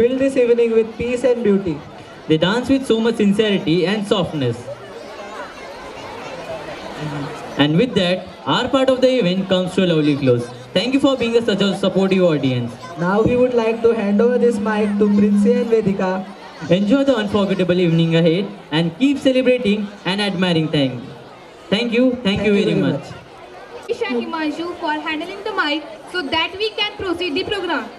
filled this evening with peace and beauty. They dance with so much sincerity and softness. And with that, our part of the event comes to a lovely close. Thank you for being such a supportive audience. Now we would like to hand over this mic to Princey and Vedika. Enjoy the unforgettable evening ahead and keep celebrating and admiring things. Thank you very much. Isha Himanshu for handling the mic so that we can proceed the program.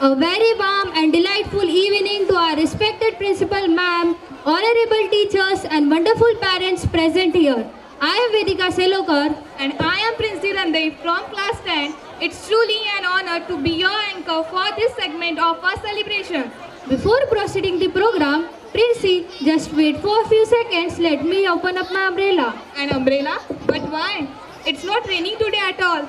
A very warm and delightful evening to our respected principal ma'am, honorable teachers and wonderful parents present here. I am Vedika Selokar And I am Princey Randev from class 10. It's truly an honor to be your anchor for this segment of our celebration. Before proceeding the program, Princey, just wait for a few seconds. Let me open up my umbrella. An umbrella? But why? It's not raining today at all.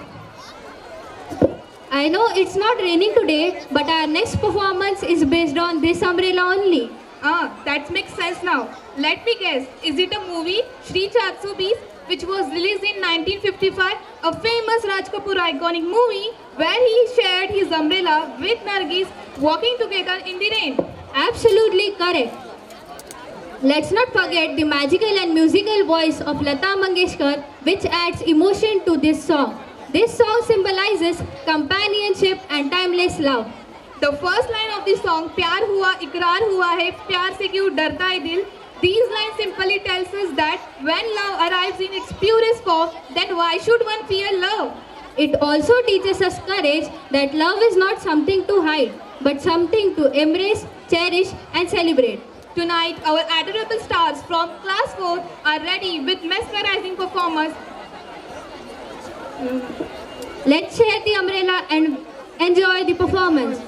I know it's not raining today, but our next performance is based on this umbrella only. Ah, that makes sense now. Let me guess, is it a movie, Shri 420, which was released in 1955, a famous Raj Kapoor iconic movie where he shared his umbrella with Nargis walking together in the rain? Absolutely correct. Let's not forget the magical and musical voice of Lata Mangeshkar, which adds emotion to this song. This song symbolizes companionship and timeless love. The first line of the song, प्यार हुआ इकरार हुआ है प्यार से क्यों डरता है दिल. These lines simply tells us that when love arrives in its purest form, then why should one fear love? It also teaches us courage that love is not something to hide, but something to embrace, cherish and celebrate. Tonight, our adorable stars from class 4 are ready with mesmerizing performance. Let's share the umbrella and enjoy the performance.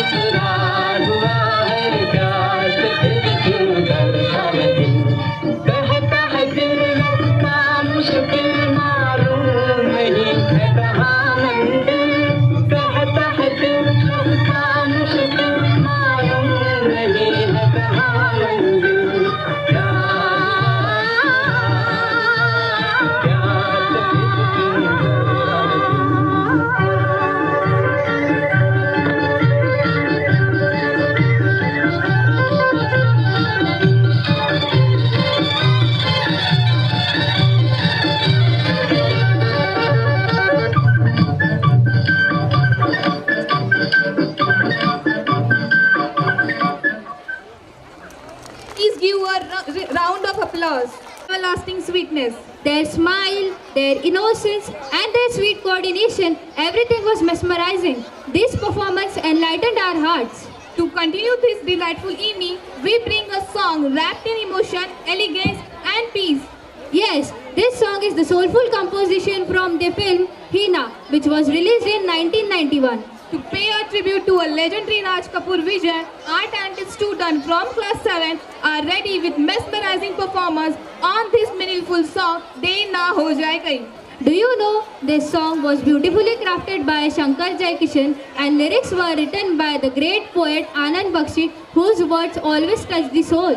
इकरार हुआ है प्यार से फिर क्यों डरता है दिल कहता है दिल का मुश्किल मालूम नहीं है कहाँ मंजिल कहता है दिल का मुश्किल मालूम नहीं है कहाँ मंजिल Please give a round of applause. Everlasting sweetness. Their smile, their innocence, and their sweet coordination, everything was mesmerizing. This performance enlightened our hearts. To continue this delightful evening, we bring a song wrapped in emotion, elegance, and peace. Yes, this song is the soulful composition from the film Hina, which was released in 1991. To pay a tribute to a legendary Raj Kapoor vision, our talented students from class 7 are ready with mesmerizing performance on this meaningful song, De Na Ho Jaye Kahin. Do you know this song was beautifully crafted by Shankar Jaikishan and lyrics were written by the great poet Anand Bakshi, whose words always touch the soul.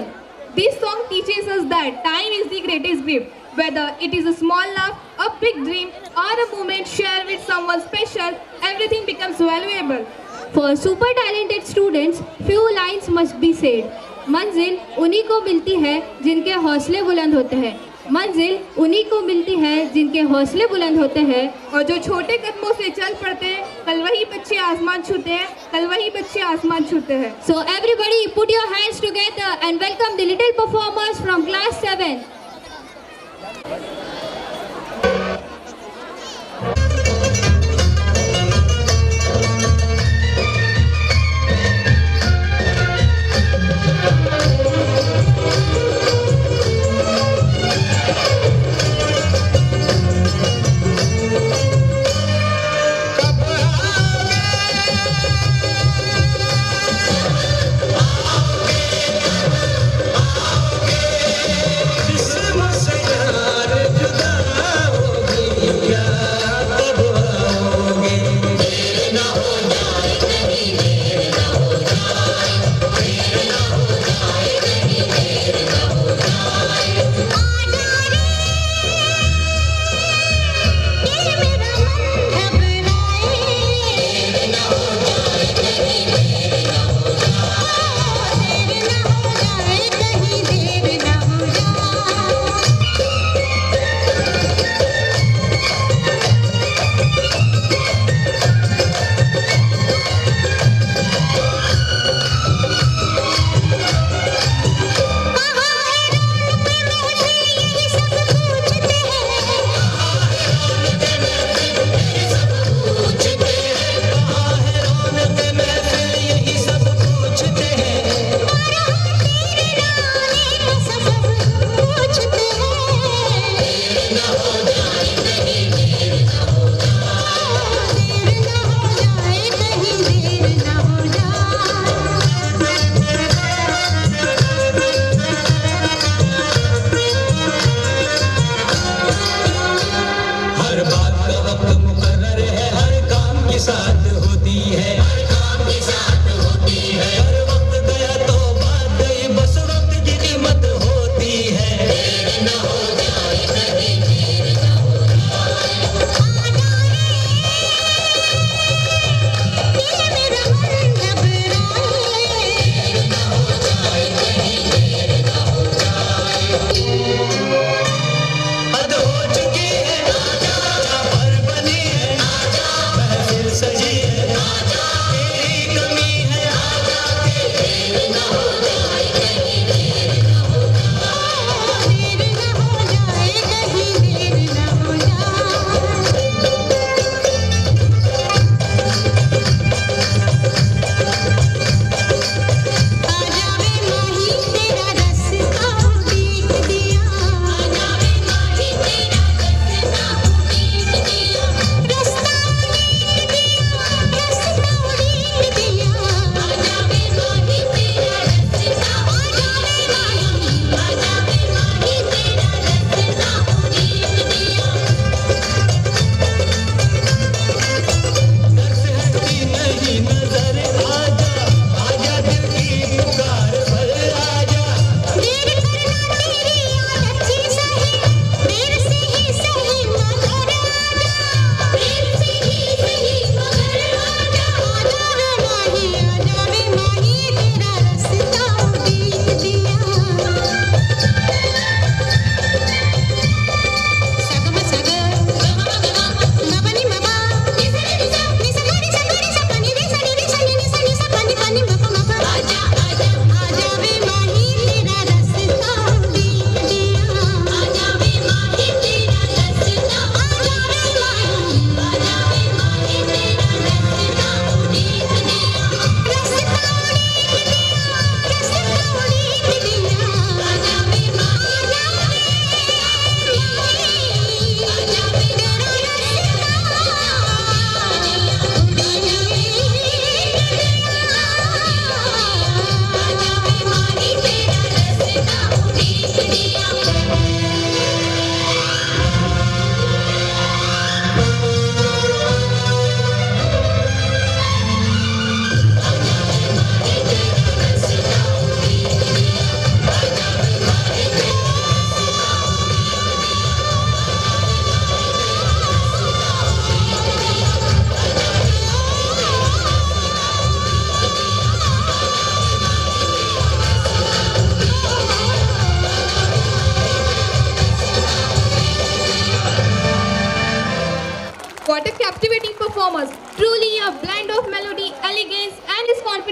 This song teaches us that time is the greatest gift. Whether it is a small laugh, a big dream, or a moment shared with someone special, everything becomes valuable. For super talented students, few lines must be said. मंजिल उन्हीं को मिलती है जिनके हौसले बुलंद होते हैं. मंजिल उन्हीं को मिलती है जिनके हौसले बुलंद होते हैं. और जो छोटे कदमों से चल पड़ते हैं, कल वही बच्चे आसमान छूते हैं, कल वही बच्चे आसमान छूते हैं. So everybody put your hands together and welcome the little performers from class 7. जिस्म से यार जुदा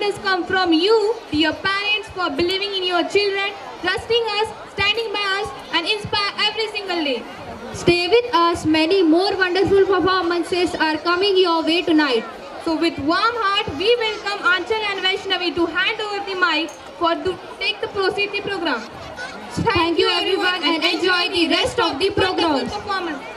confidence comes from you, dear parents, for believing in your children, trusting us, standing by us, and inspire every single day. Stay with us. Many more wonderful performances are coming your way tonight. So with warm heart, we welcome Anchal and Vaishnavi to hand over the mic to take the proceed the program. Thank you everyone and enjoy the rest of the program. Performance.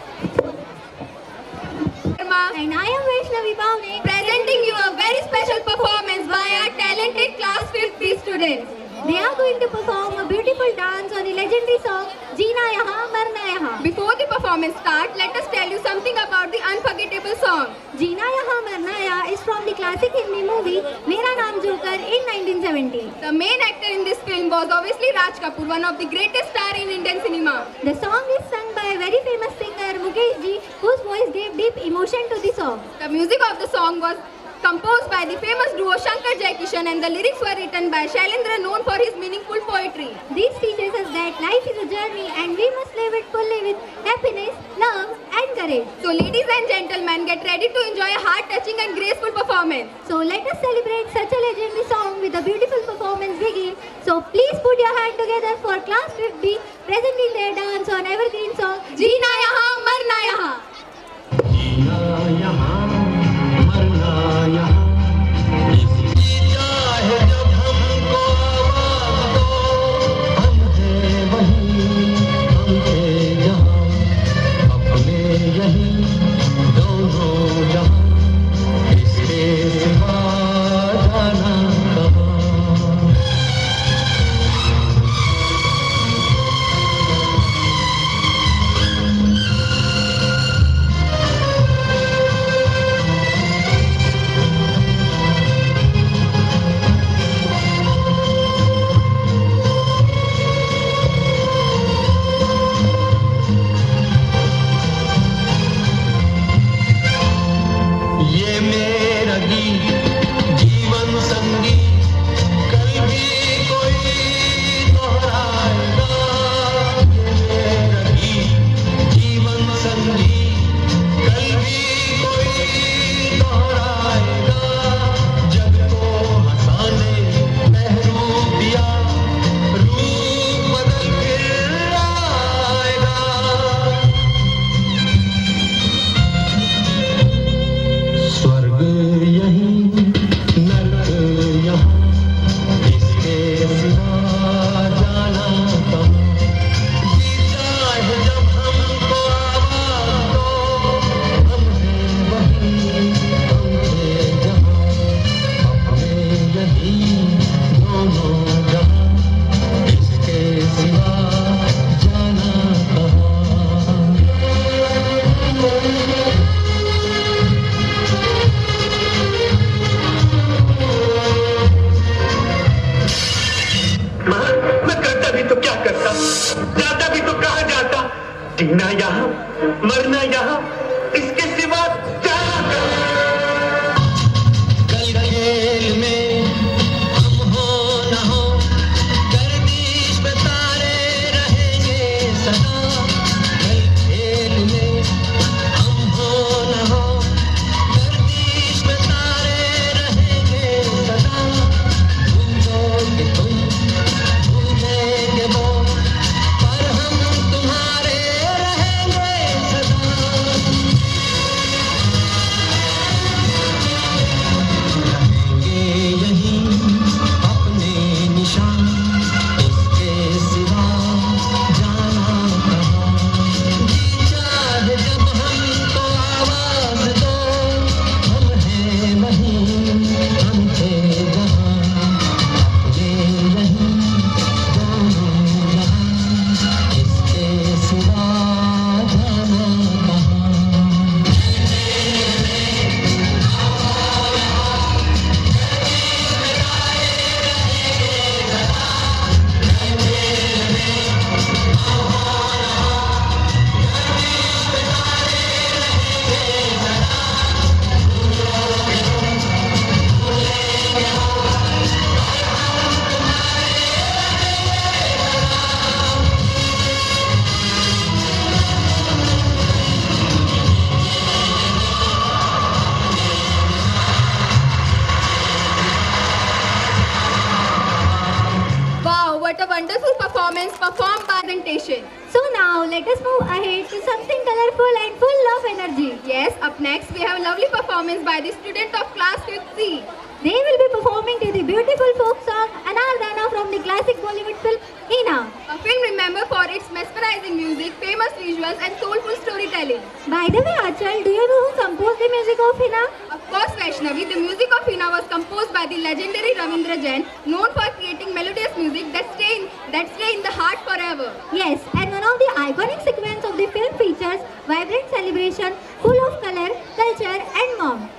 And I am Vaishnavi Bhavne, Presenting you a very special performance by our talented class 5th students. they are going to perform a beautiful dance on the legendary song Jeena Yahan Marna Yahan. Before the performance starts, let us tell you something about the unforgettable song. Jeena Yahan Marna Yahan is from the classic Hindi movie Mera Naam Joker in 1970. The main actor in this film was obviously Raj Kapoor, one of the greatest stars in Indian cinema. The song is sung by a very famous singer Mukesh ji, whose voice gave deep emotion to the song. The music of the song was composed by the famous duo Shankar Jaikishan and the lyrics were written by Shailendra, known for his meaningful poetry. This teaches us that life is a journey and we must live it fully with happiness, love and courage. So ladies and gentlemen, get ready to enjoy a heart-touching and graceful performance. So let us celebrate such a legendary song with a beautiful performance begin. So please put your hand together for class 5B presenting their dance on evergreen song Jeena Yahan Marna Yahan. जीना यहाँ मरना यहाँ इसकी चाहे जब हमको आवाज़ दो हम हैं वहीं हम थे जहाँ अपने यहीं दोनों जहाँ इसके सिवा जाना कहाँ ये मेरा गीत जीवन संगीत कल भी कोई दोहराएगा ये मेरा गीत जीवन संगीत कल भी कोई दोहराएगा जग को हंसाने महरूप दिया रूप बदल फिर आएगा स्वर्ग यहीं नरक यहाँ इसके सिवा जाना कहाँ चाहे जब हमको आवाज़ दो हम हैं वहीं हम थे जहाँ अपने यहीं दोनों जहाँ इसके सिवा जाना कहाँ मैं करता भी तो क्या करता जाता भी तो कहाँ जाता जीना यहाँ मरना यहाँ इसके सिवा जाना कहाँ कल खेल में हम हो न हो गर्दिश में तारे रहेंगे सदा कल खेल में हम हो न हो गर्दिश में तारे रहेंगे सदा भूलोगे तुम भूलेंगे वो पर हम तुम्हारे रहेंगे सदा perform presentation. So now let us move ahead to something colorful and full of energy. Yes, up next we have a lovely performance by the student of class 5th C. They will be performing to the beautiful folk song Anardana from the classic Bollywood film Hina. A film remembered for its mesmerizing music, famous visuals and soulful storytelling. By the way, Achal, do you know who composed the music of Hina? Of course, Vaishnavi, the music of Hina was composed by the legendary Ravindra Jain, known for creating melodious music that stay in the heart forever. Yes, and one of the iconic sequences of the film features vibrant celebration full of color, culture and warmth.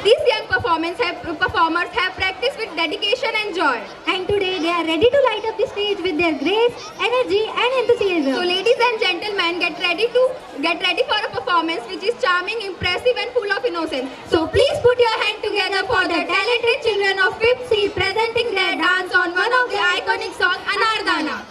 These young performers have practiced with dedication and joy. And today they are ready to light up the stage with their grace, energy and enthusiasm. So ladies and gentlemen, get ready for a performance which is charming, impressive and full of innocence. So please put your hand together for the talented children of 5th C presenting their dance on one of the iconic song Anardana.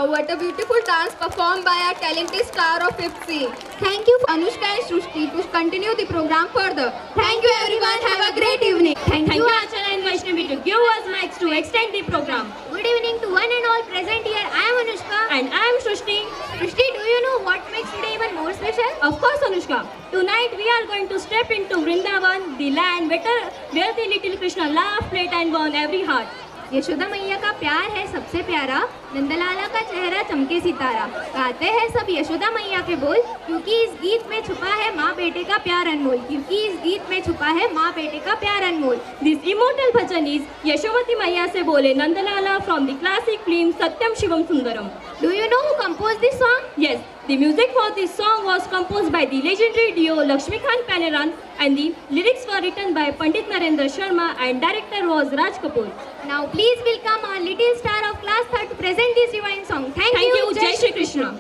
What a beautiful dance performed by our talented star of 5th C. Thank you, Anushka and Srushti to continue the program further. Thank you everyone. Have a great evening. thank you, Achal and Vaishnavi to give us mics to extend the program. Good evening to one and all present here. I am Anushka. And I am Srushti. Srushti, do you know what makes today even more special? Of course, Anushka. Tonight we are going to step into Vrindavan, the land where the little Krishna laughed, played and won every heart. Yashoda मैया का प्यार है सबसे प्यारा, नंदलाला का चेहरा चमके सितारा। गाते हैं सब यशोदा मैया के बोल, क्योंकि इस गीत में छुपा है माँ बेटे का प्यार अनमोल। क्योंकि इस गीत में छुपा है माँ बेटे का प्यार अनमोल। This immortal bhajan is Yashomati Maiya se bole Nandalala from the classic film Satyam Shivam Sundaram. Do you know who composed this song? Yes, the music for this song was composed by the legendary duo Lakshmikant Paneran and the lyrics were written by Pandit Narendra Sharma and director was Raj Kapoor. Now please welcome our little star of class 3rd to present this divine song. Thank you, Jai Shri Krishna.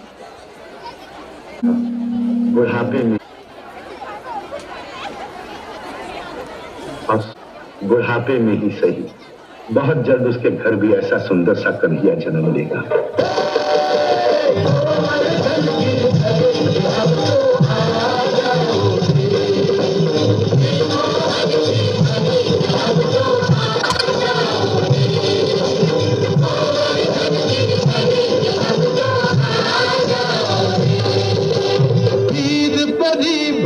बुढ़ापे में बस बुढ़ापे में ही सही, बहुत जल्द उसके घर भी ऐसा सुंदर सा कन्हैया जन्म लेगा।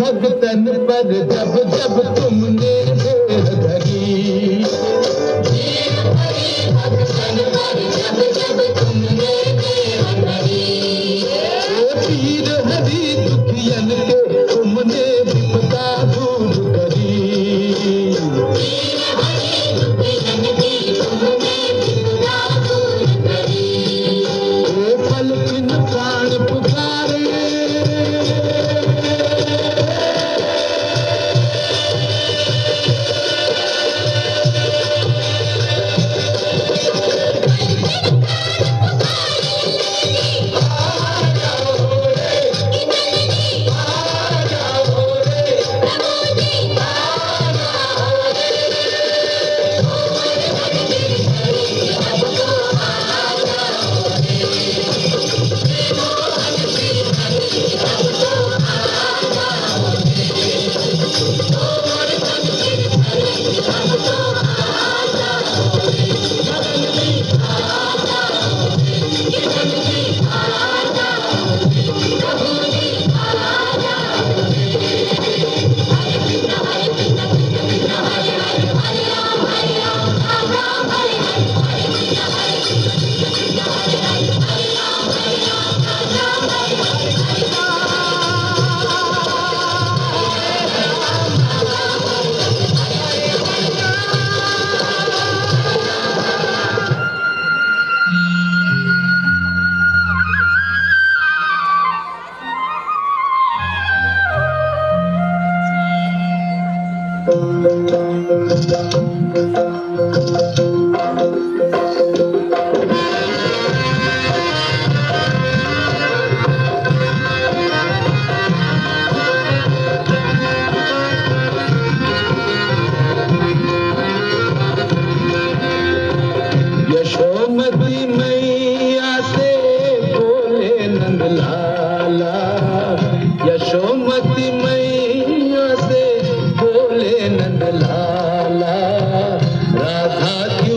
भगतन पर जब जब तुमने देह धरी, भगतन पर जब जब तुमने देह धरी, पीर हरि दुखियन के तुमने विपदा दूर करी, पीर हरि दुखियन की तुमने विपदा दूर करी, फल किन प्राण पुकारे, यशोमती मैया से बोले नंदलाला, यशोमती मैया से बोले नंदलाला, राधा की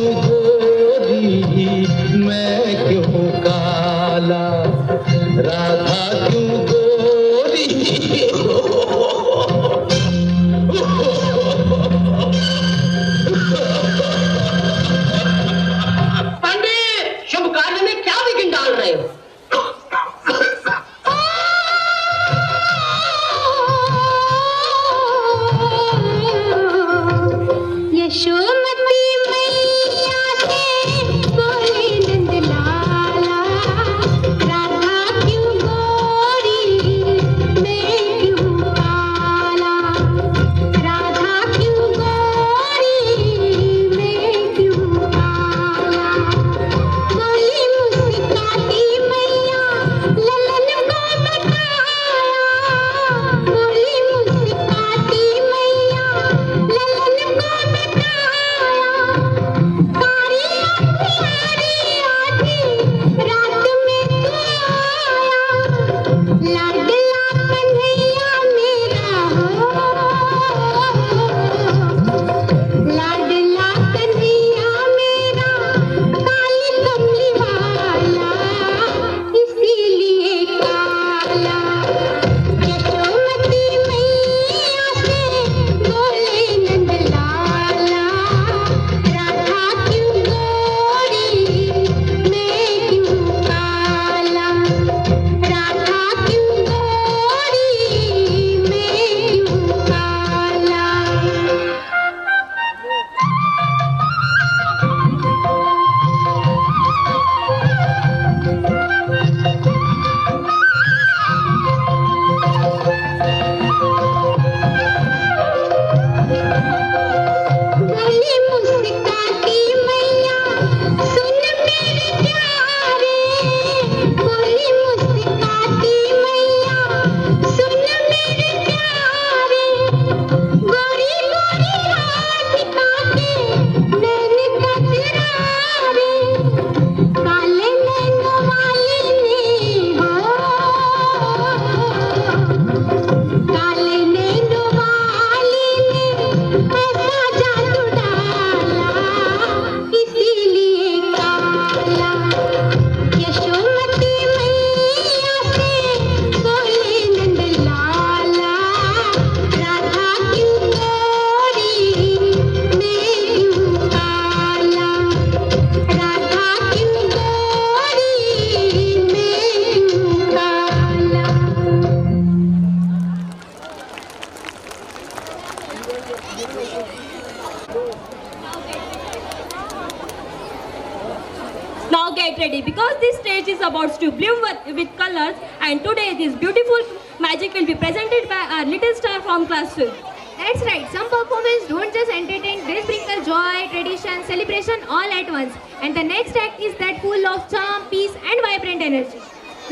Now get ready because this stage is about to bloom with colors, and today this beautiful magic will be presented by our little star from class 2. That's right, some performances don't just entertain, they sprinkle joy, tradition, celebration all at once. And the next act is that full of charm, peace and vibrant energy.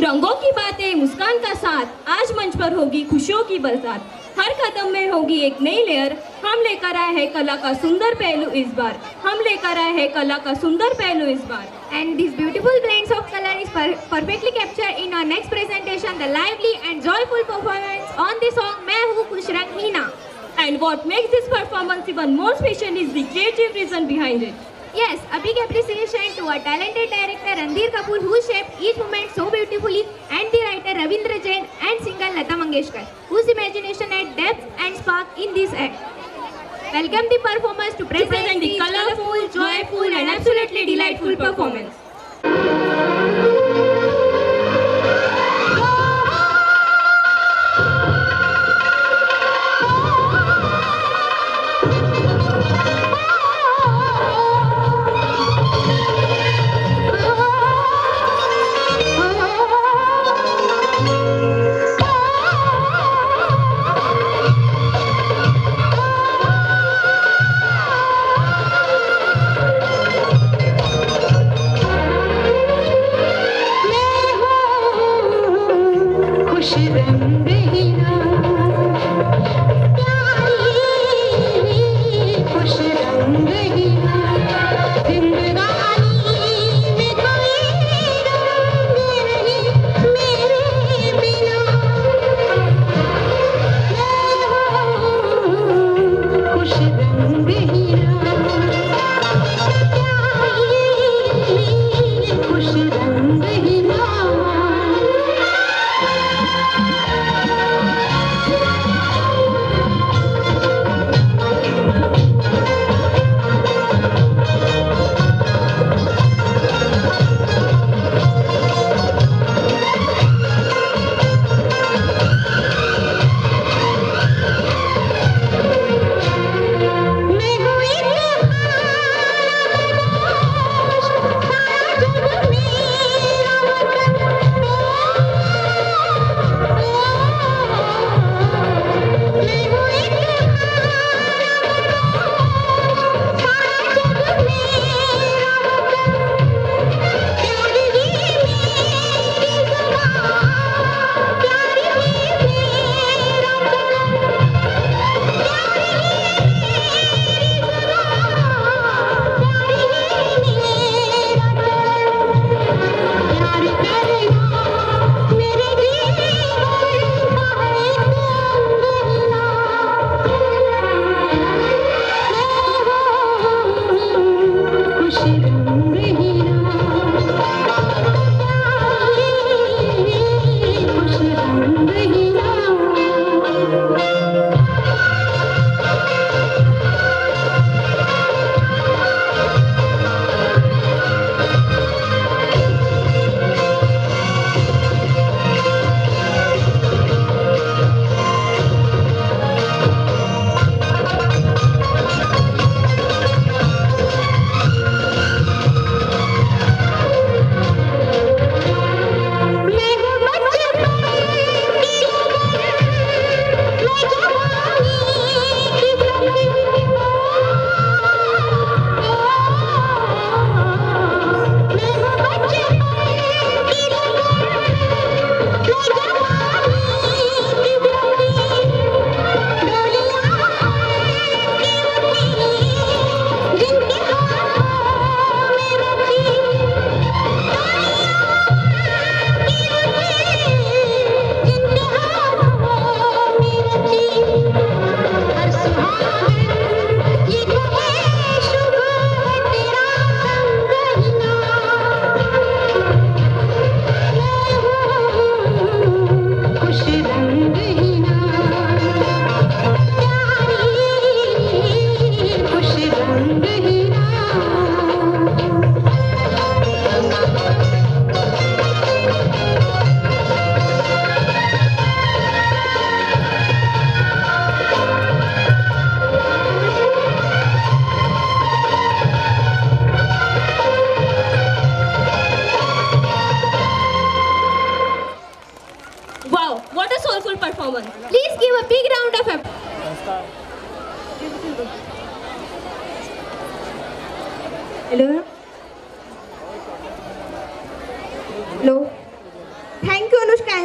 रंगों की बातें, मुस्कान का साथ, आज मंच पर होगी खुशियों की बरसात। हर कदम में होगी एक नई लेयर, हम लेकर आए हैं कला का सुंदर पहलू इस बार, हम लेकर आए हैं कला का सुंदर पहलू इस बार। And these beautiful blends of color is perfectly captured in our next presentation, the lively and joyful performance on the song मैं हूँ खुश रंग हीना. And what makes this performance even more special is the creative reason behind it. Yes, a big appreciation to our talented director Randhir Kapoor who shaped each moment so beautifully, and the writer Ravindra Jain and singer Lata Mangeshkar whose imagination had depth and spark in this act. Welcome the performers to present the colorful, joyful and absolutely delightful performance.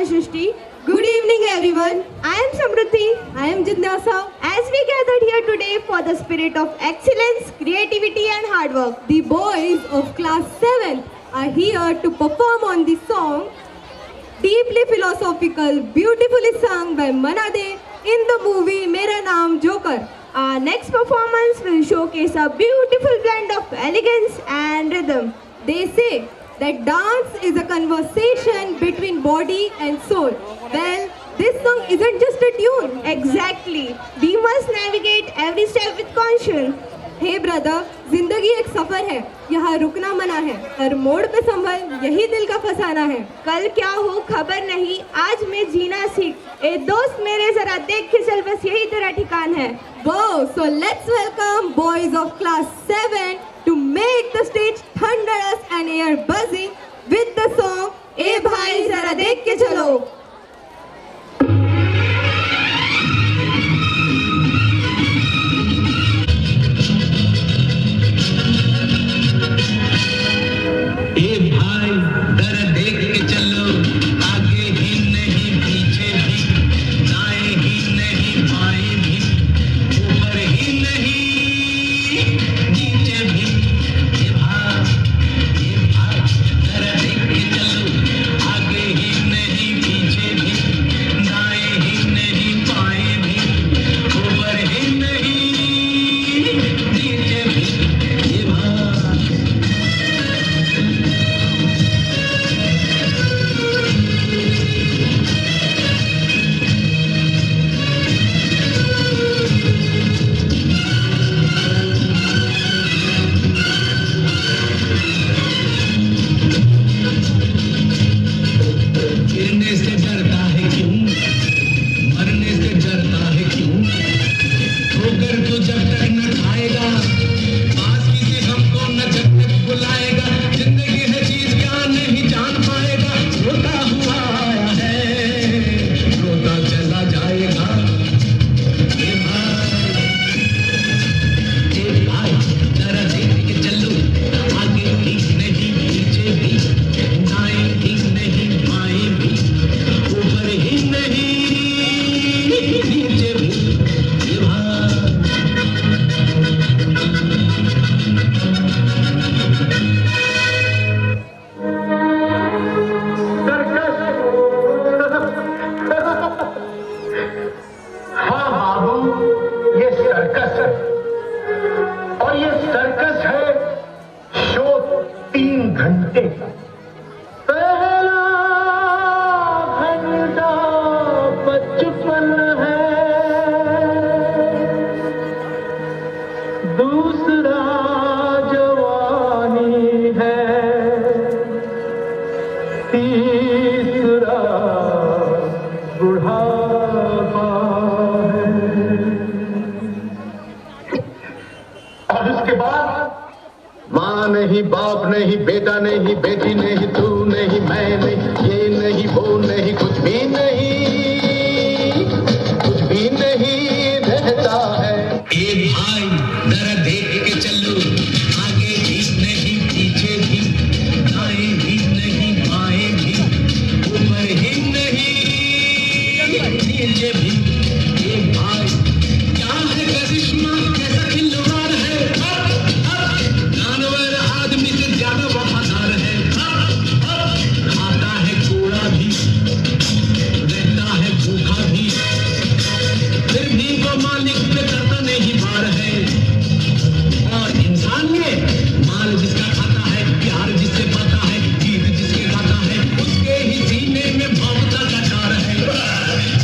Shrishti. Good evening, everyone. I am Samruddhi. I am Jindasa. As we gathered here today for the spirit of excellence, creativity, and hard work, the boys of class 7 are here to perform on the song deeply philosophical, beautifully sung by Manade in the movie Mera Naam Joker. Our next performance will showcase a beautiful blend of elegance and rhythm. They say that dance is a conversation between body and soul. Well, this song isn't just a tune. Exactly. We must navigate every step with caution. Hey brother, जिंदगी एक सफर है, यहाँ रुकना मना है, हर मोड़ पे संभल, यही दिल का फसाना है। कल क्या हो खबर नहीं, आज मैं जीना सीख। ए दोस्त मेरे जरा देख के चल, बस यही तेरा ठिकान है। Wow, so let's welcome boys of class 7 to make the stage thunderous and air buzzing with the song ए भाई जरा देख के चलो। नहीं, बाप नहीं, बेटा नहीं, बेटी नहीं, तू नहीं, मैं नहीं, ये नहीं, वो नहीं, कुछ भी नहीं, कुछ भी नहीं रहता है। ए भाई जरा देख के चलो, आगे भी नहीं, पीछे भी, दाएं भी नहीं, बाएं भी, ऊपर ही नहीं, नीचे भी। ए भाई क्या है करिश्मा, कैसा खिलवाड़ है, जानवर आदमी से ज्यादा वफादार है, खाता है कूड़ा भी, रहता है भूखा भी, फिर भी वो मालिक पे करता नहीं बार है। और इंसान में माल जिसका खाता है, प्यार जिससे पाता है, गीत जिसके गाता है, उसके ही सीने में भौंकता कटार है।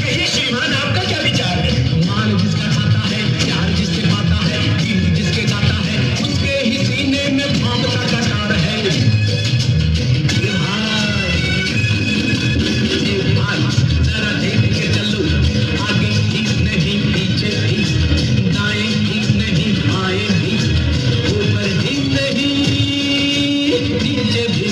यही श्रीमान आपका क्या विचार है? माल जिसका खाता है, प्यार जिससे पाता है, गीत जिसके गाता है, उसके ही सीने में भौंकता कटार है। जरा देख के चलो, आगे ठीक नहीं, पीछे भी, दाएं ठीक नहीं, बाएं भी, ऊपर ही नहीं, नीचे भी।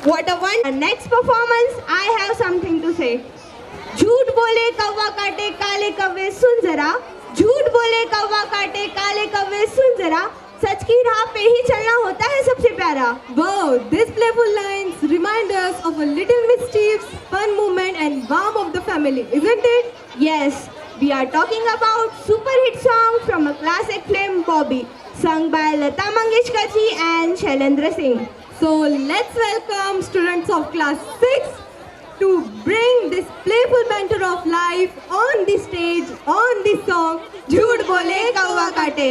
What a one! Next performance, I have something to say. झूठ बोले कौवा काटे काले कौवे सुन जरा, झूठ बोले कौवा काटे काले कौवे सुन जरा, सच की राह पे ही चलना होता है सबसे प्यारा. Wow, these playful lines remind us of a little mischief, fun moment and warmth of the family, isn't it? Yes, we are talking about super hit song from a classic film Bobby, sung by Lata Mangeshkar ji and Shailendra Singh. So let's welcome students of class 6 to bring this playful banter of life on the stage on the song Jhoot Bole Kawa Kaate.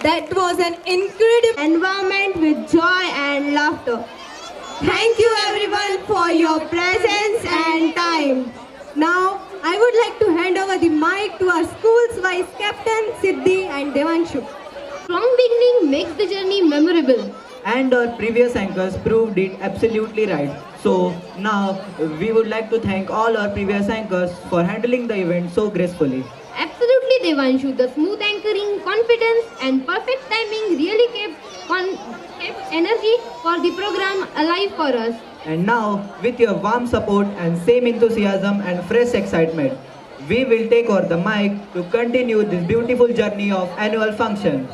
That was an incredible environment with joy and laughter. Thank you everyone for your presence and time. Now, I would like to hand over the mic to our school's vice captain, Siddhi and Devanshu. Strong beginning makes the journey memorable. And our previous anchors proved it absolutely right. So now we would like to thank all our previous anchors for handling the event so gracefully. Absolutely, Devanshu. The smooth anchoring, confidence, and perfect timing really kept energy for the program alive for us. And now, with your warm support and same enthusiasm and fresh excitement, we will take over the mic to continue this beautiful journey of annual function.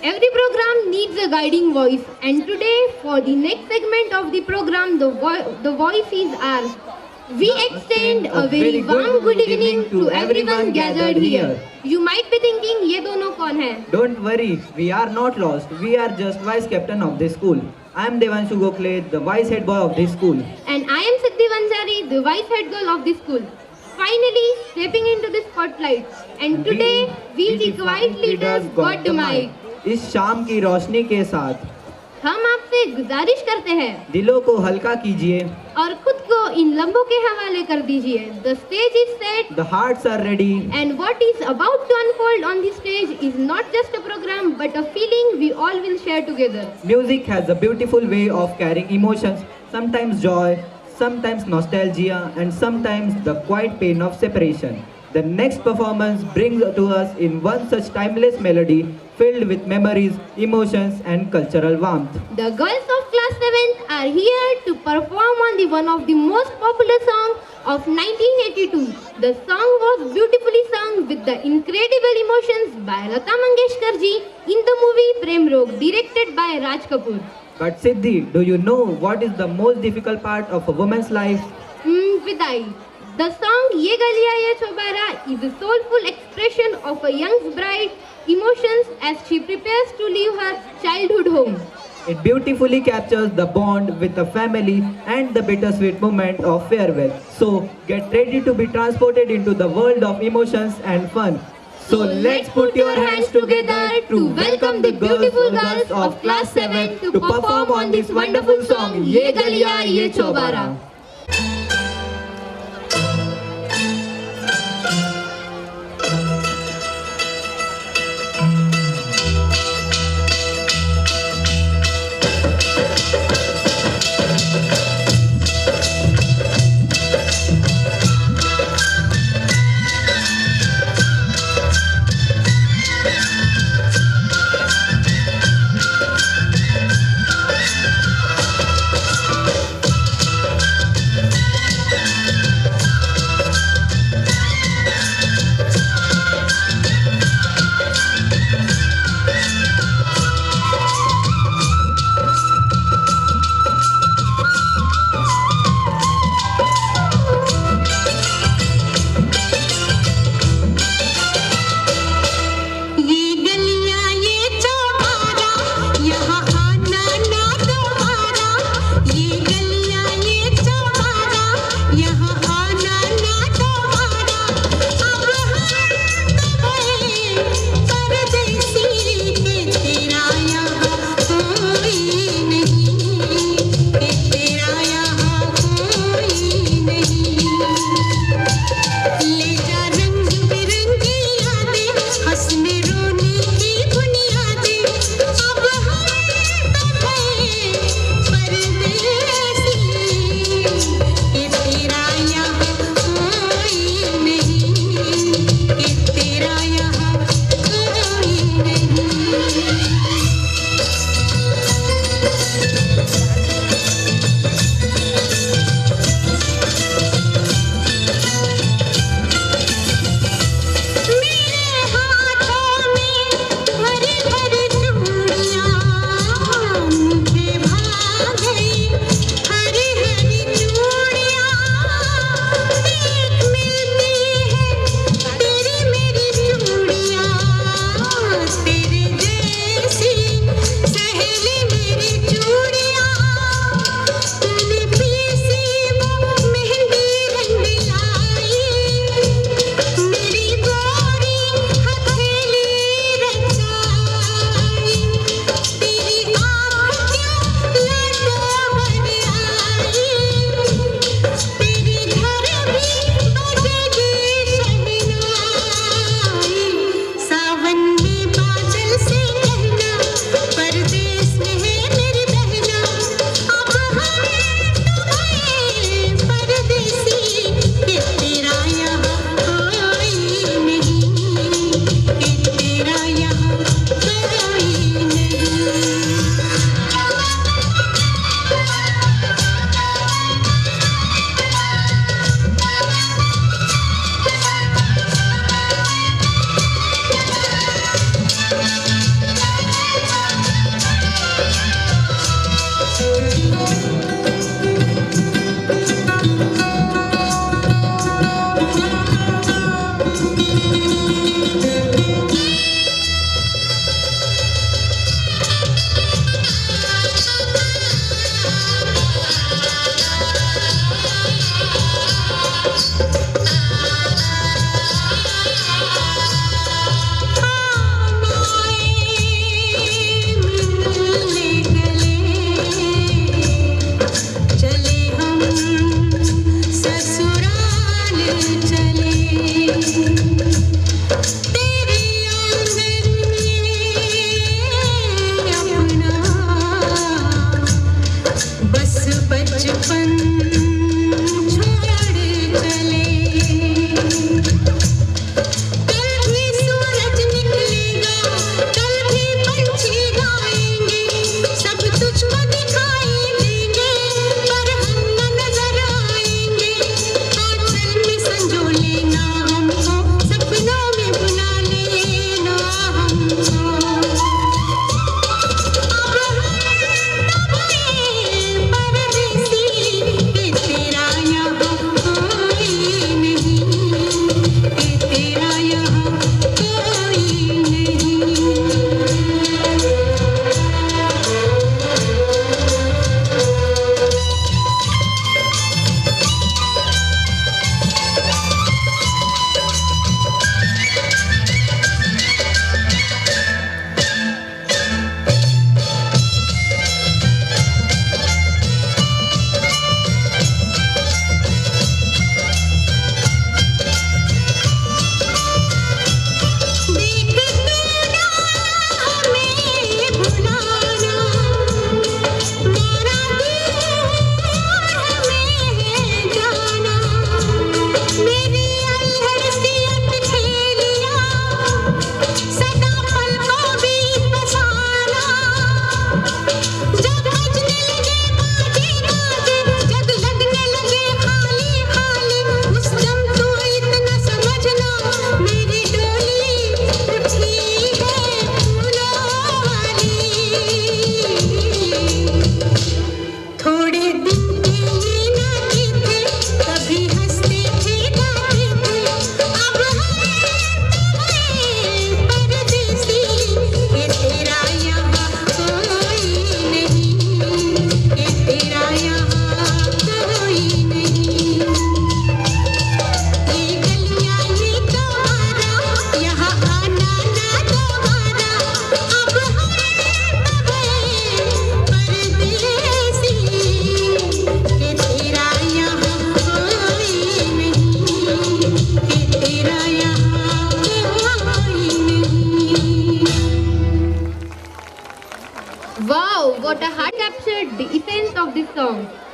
Every program needs a guiding voice, and today, for the next segment of the program, the voice is ours. We extend a very warm good evening to everyone gathered here. You might be thinking, ये दोनों कौन हैं? Don't worry, we are not lost. We are just vice captain of this school. I am Devanshu Gokhale, the vice head boy of this school. And I am Siddhi Vansari, the vice head girl of this school. Finally, stepping into the spotlight. And today, we the quiet leaders got the mic. इस शाम की रोशनी के साथ हम आपसे गुजारिश करते हैं दिलों को हल्का कीजिए और खुद को इन लम्हों के हवाले कर दीजिए. The stage is set. The hearts are ready. And what is about to unfold on the stage is not just a program but a feeling we all will share together. Music has a beautiful way of carrying emotions, sometimes joy, sometimes nostalgia, and sometimes the quiet pain of separation. The next performance brings to us in one such timeless melody filled with memories, emotions, and cultural warmth. The girls of class 7 are here to perform on the one of the most popular songs of 1982. The song was beautifully sung with the incredible emotions by Lata Mangeshkar ji in the movie Prem Rog, directed by Raj Kapoor. But Siddhi, do you know what is the most difficult part of a woman's life? Vidai. The song Ye Galiya Ye Chobara is a soulful expression of a young bride's emotions as she prepares to leave her childhood home. It beautifully captures the bond with the family and the bittersweet moment of farewell. So, get ready to be transported into the world of emotions and fun. So, let's put your hands together to welcome the beautiful girls of class 7 to perform on this wonderful song Ye Galiya Ye Chobara.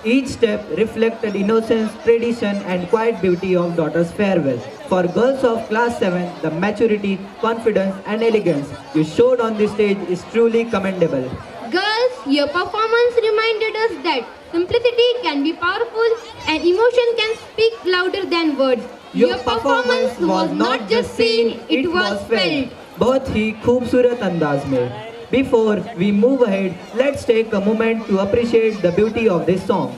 Each step reflected innocence, tradition, and quiet beauty of daughter's farewell. For girls of class 7, the maturity, confidence, and elegance you showed on the stage is truly commendable. Girls, your performance reminded us that simplicity can be powerful and emotion can speak louder than words. Your performance was not just seen, it was felt. बहुत ही खूबसूरत अंदाज में. Before we move ahead, let's take a moment to appreciate the beauty of this song.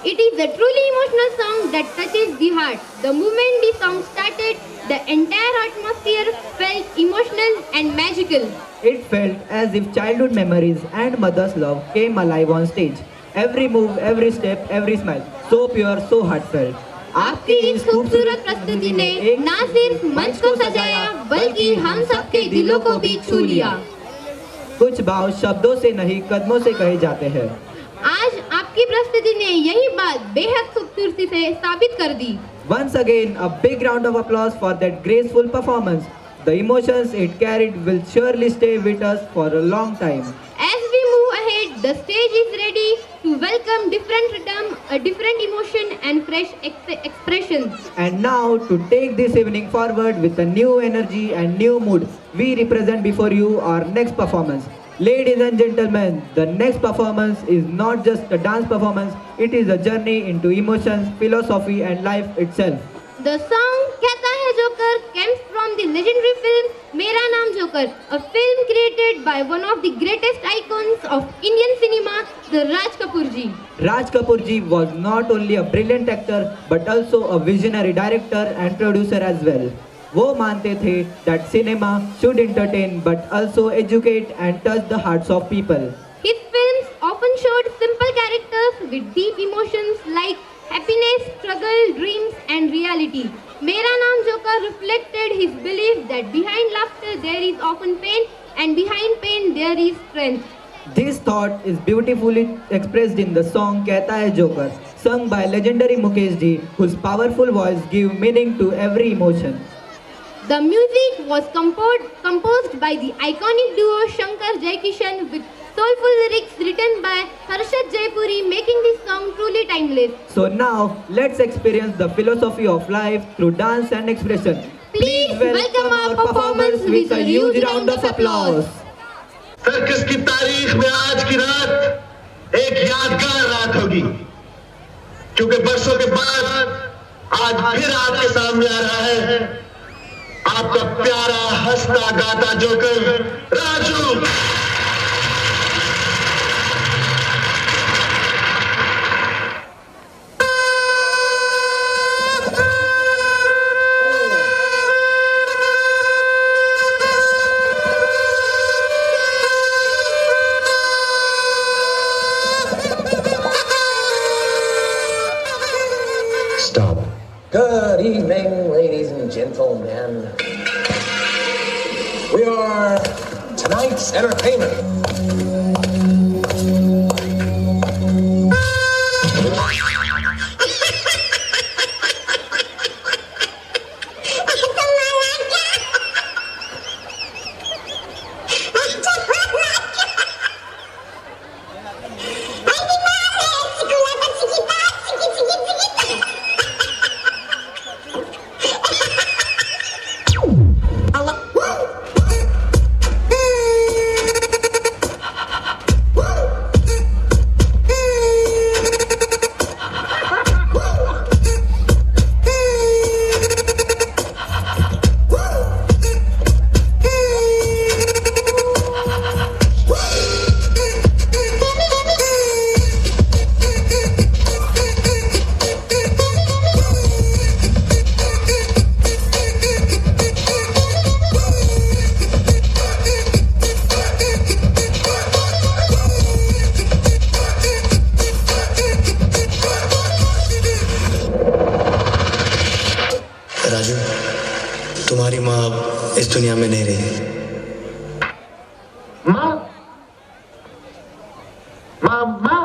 It is a truly emotional song that touches the heart. The moment the song started, the entire atmosphere felt emotional and magical. It felt as if childhood memories and mother's love came alive on stage. Every move, every step, every smile, so pure, so heartfelt. आपकी इस खूबसूरत प्रस्तुति ने न सिर्फ मंच को सजाया बल्कि हम सबके दिलों को भी छू लिया. कुछ भाव शब्दों से नहीं कदमों से कहे जाते हैं. आज आपकी प्रस्तुति ने यही बात बेहद खूबसूरती से साबित कर दी. Once again, a big round of applause for that graceful performance. The emotions it carried will surely stay with us for a long time. As we move ahead, the stage is ready to welcome different rhythm, a different emotion and fresh expressions. And now, to take this evening forward with a new energy and new mood, we represent before you our next performance. Ladies and gentlemen, the next performance is not just a dance performance, it is a journey into emotions, philosophy and life itself. The song Kehta Hai Joker comes from the legendary film Mera Naam Joker, a film created by one of the greatest icons of Indian cinema, the Raj Kapoor ji. Raj Kapoor ji was not only a brilliant actor but also a visionary director and producer as well. वो मानते थे that cinema should entertain but also educate and touch the hearts of people. His films often showed simple characters with deep emotions like happiness, struggle, dreams and reality. Mera Naam Joker reflected his belief that behind laughter there is often pain and behind pain there is strength. This thought is beautifully expressed in the song Kehta Hai Joker, sung by legendary Mukesh ji, whose powerful voice gives meaning to every emotion. The music was composed by the iconic duo Shankar Jaikishan with soulful lyrics written by Harshad Jaipuri, making this song truly timeless. So now, let's experience the philosophy of life through dance and expression. Please welcome our performance with a huge round of applause. Circus की तारीख में आज की रात एक यादगार रात होगी, क्योंकि बरसों के बाद आज फिर आपके सामने आ रहा है आपका प्यारा हंसता गाता joker Raju. Stop. Good evening, ladies and gentlemen. We are tonight's entertainment. Raju, तुम्हारी माँ अब इस दुनिया में नहीं रही. माँ माँ माँ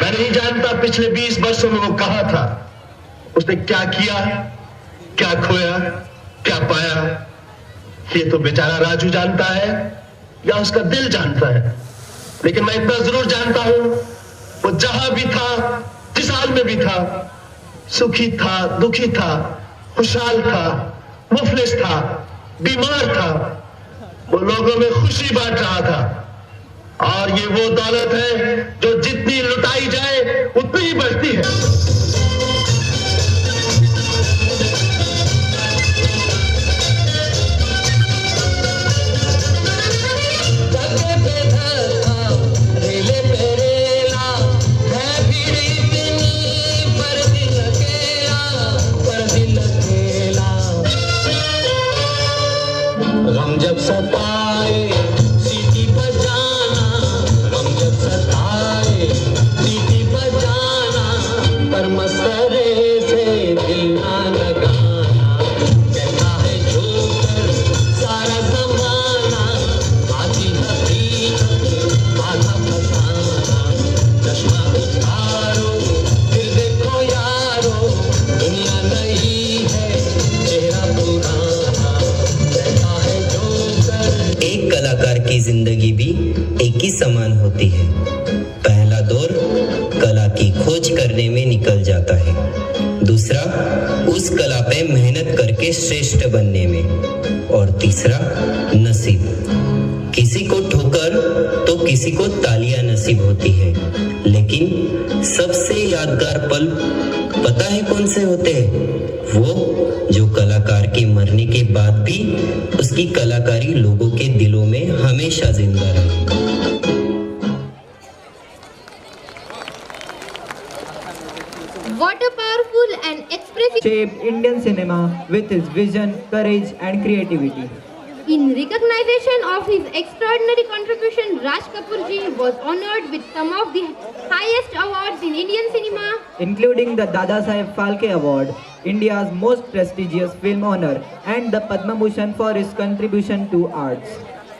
मैं नहीं जानता पिछले 20 वर्षों में वो कहां था, उसने क्या किया, क्या खोया, क्या पाया। ये तो बेचारा राजू जानता है या उसका दिल जानता है। लेकिन मैं इतना जरूर जानता हूं, वो जहां भी था, जिस हाल में भी था, सुखी था, दुखी था, खुशहाल था, मुफलिस था, बीमार था, वो लोगों में खुशी बांट रहा था। और ये वो दौलत है जो जितनी लुटाई जाए उतनी ही बढ़ती है। गम जब सताए सीटी बजाना, गम जब सताए सीटी बजाना, पर मसरे से दिल ना लगाना। कहता है जोकर सारा जमाना, आती हकीकत बाधा फसाना। चश्मा उतारो फिर देखो यारो, दुनिया नहीं है चेहरा पुराना। एक कलाकार की जिंदगी भी एक ही समान होती है। पहला दौर कला की खोज करने में निकल जाता है, दूसरा उस कला पे मेहनत करके श्रेष्ठ बनने में, और तीसरा नसीब। किसी को ठोकर तो किसी को तालियां नसीब होती है, लेकिन सबसे यादगार पल पता है कौन से होते हैं? वो जो कलाकार के मरने के बाद भी उसकी कलाकारी लोगों के दिलों में हमेशा जिंदा रहे। What a powerful and expressive Shaped Indian cinema with his vision, courage, and creativity. In recognition of his extraordinary contribution, Raj Kapoor ji was honored with some of the highest awards in Indian cinema, including the Dadasaheb Phalke Award, India's most prestigious film honor, and the Padma Bhushan for his contribution to arts.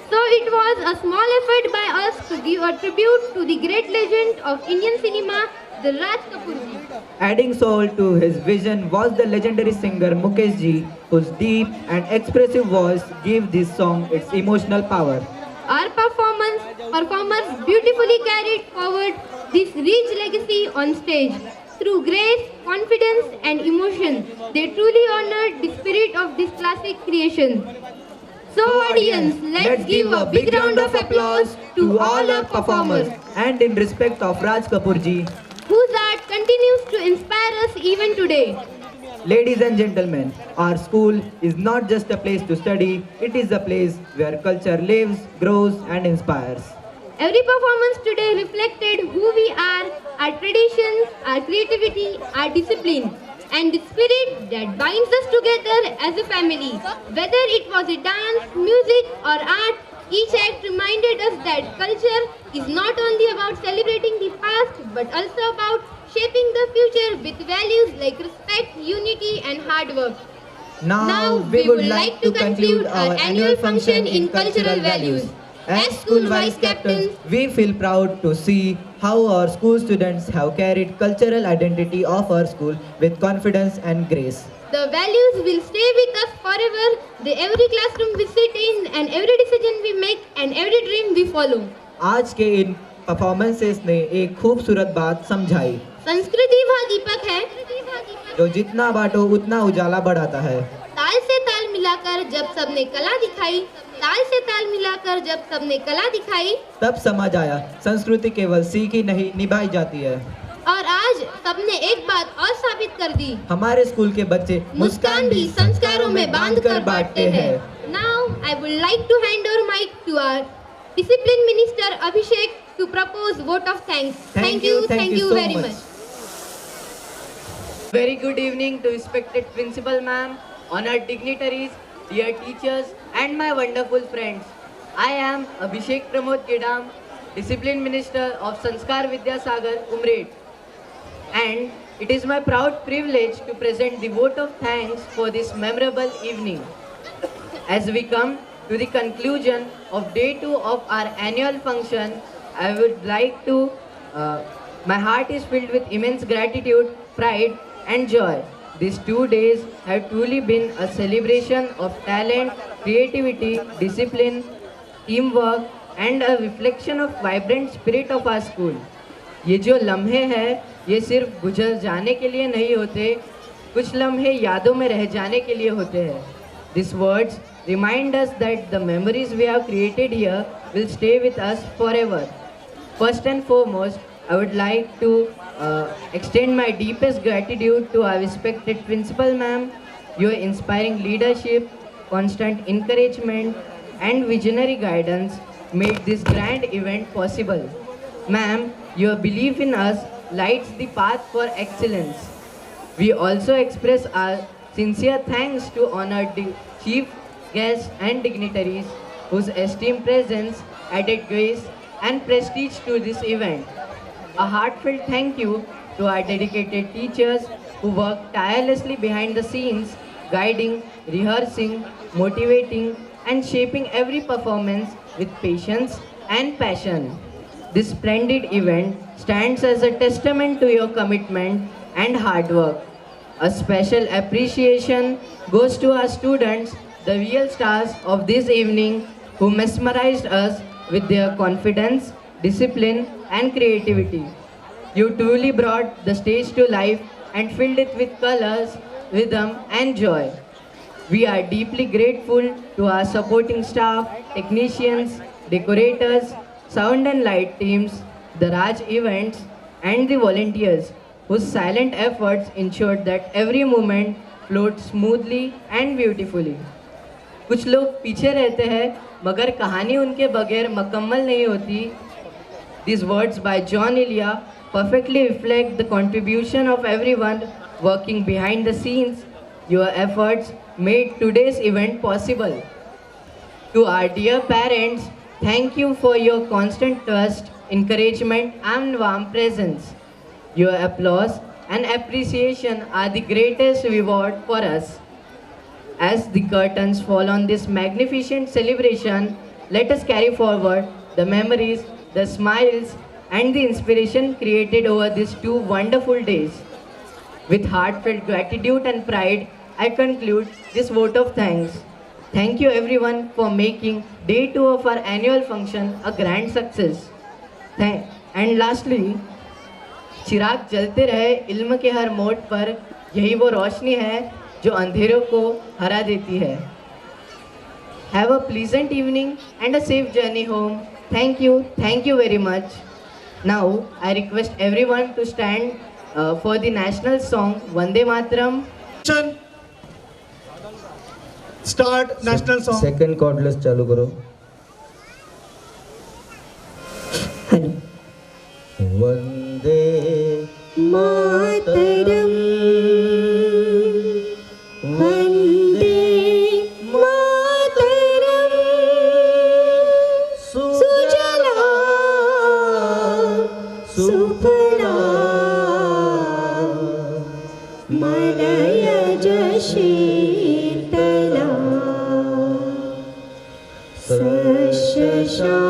So it was a small effort by us to give a tribute to the great legend of Indian cinema, the Raj Kapoor ji. Adding soul to his vision was the legendary singer Mukesh ji, whose deep and expressive voice gave this song its emotional power. Our performers beautifully carried forward this rich legacy on stage. Through grace, confidence and emotion, they truly honored the spirit of this classic creation. So audience, let's give a big round of applause to all our performers. And in respect of Raj Kapoor ji, whose art continues to inspire us even today. Ladies and gentlemen, our school is not just a place to study, it is a place where culture lives, grows and inspires. Every performance today reflected who we are, our traditions, our creativity, our discipline, and the spirit that binds us together as a family. Whether it was a dance, music or art, each act reminded us that culture is not only about celebrating the past but also about shaping the future with values like respect, unity and hard work. Now we would like to conclude our annual function in cultural values. As school vice captains, we feel proud to see how our school students have carried cultural identity of our school with confidence and grace. The values will stay with us forever. Every classroom we sit in and every decision we make and every dream we follow. आज के इन performances ने एक खूबसूरत बात समझाई। संस्कृति वह दीपक है जो जितना बांटो उतना उजाला बढ़ाता है। ताल से ताल मिलाकर जब सबने कला दिखाई, ताल से ताल मिलाकर जब सबने कला दिखाई, तब समझ आया संस्कृति केवल सीखी नहीं निभाई जाती है। और आज सबने एक बात और साबित कर दी, हमारे स्कूल के बच्चे मुस्कान भी संस्कारों में बांध कर बांटते हैं। Now I would like to hand over mic to our Discipline Minister Abhishek to propose vote of thanks. Thank you so very much. Very good evening to respected Principal Ma'am, honored dignitaries, dear teachers and my wonderful friends. I am Abhishek Pramod Kedam, Discipline Minister of Sanskar Vidyasagar, Umred. And it is my proud privilege to present the vote of thanks for this memorable evening. As we come to the conclusion of day 2 of our annual function, I would like to My heart is filled with immense gratitude, pride, and joy. These 2 days have truly been a celebration of talent, creativity, discipline, teamwork, and a reflection of vibrant spirit of our school. ये जो लम्हे हैं ये सिर्फ गुजर जाने के लिए नहीं होते, कुछ लम्हे यादों में रह जाने के लिए होते हैं. These words remind us that the memories we have created here will stay with us forever. First and foremost, I would like to extend my deepest gratitude to our respected principal ma'am. Your inspiring leadership, constant encouragement, and visionary guidance made this grand event possible. Ma'am, your belief in us lights the path for excellence. We also express our sincere thanks to honored chief guests and dignitaries whose esteemed presence added grace and prestige to this event. A heartfelt thank you to our dedicated teachers who work tirelessly behind the scenes, guiding, rehearsing, motivating, and shaping every performance with patience and passion. This splendid event stands as a testament to your commitment and hard work. A special appreciation goes to our students, the real stars of this evening, who mesmerized us with their confidence, discipline, and creativity. You truly brought the stage to life and filled it with colors, rhythm, and joy. We are deeply grateful to our supporting staff, technicians, decorators, sound and light teams, the Raj events, and the volunteers whose silent efforts ensured that every moment flowed smoothly and beautifully. कुछ लोग पीछे रहते हैं मगर कहानी उनके बगैर मुकम्मल नहीं होती. These words by John Elia perfectly reflect the contribution of everyone working behind the scenes. Your efforts made today's event possible. To our dear parents, thank you for your constant trust, encouragement, and warm presence. Your applause and appreciation are the greatest reward for us. As the curtains fall on this magnificent celebration, let us carry forward the memories, the smiles, and the inspiration created over these 2 wonderful days. With heartfelt gratitude and pride, I conclude this vote of thanks. Thank you everyone for making day 2 of our annual function a grand success. And lastly, चिराग जलते रहे इल्म के हर मोड़ पर, यही वो रोशनी है जो अंधेरों को हरा देती है. Have a pleasant evening and a safe journey home. Thank you very much. Now I request everyone to stand for the national song Vande Mataram. Start national song. Second chordless चालू करो. वंदे मातरम वंदे मातरम सुजला सुफला मलयज शीतला सश्यामला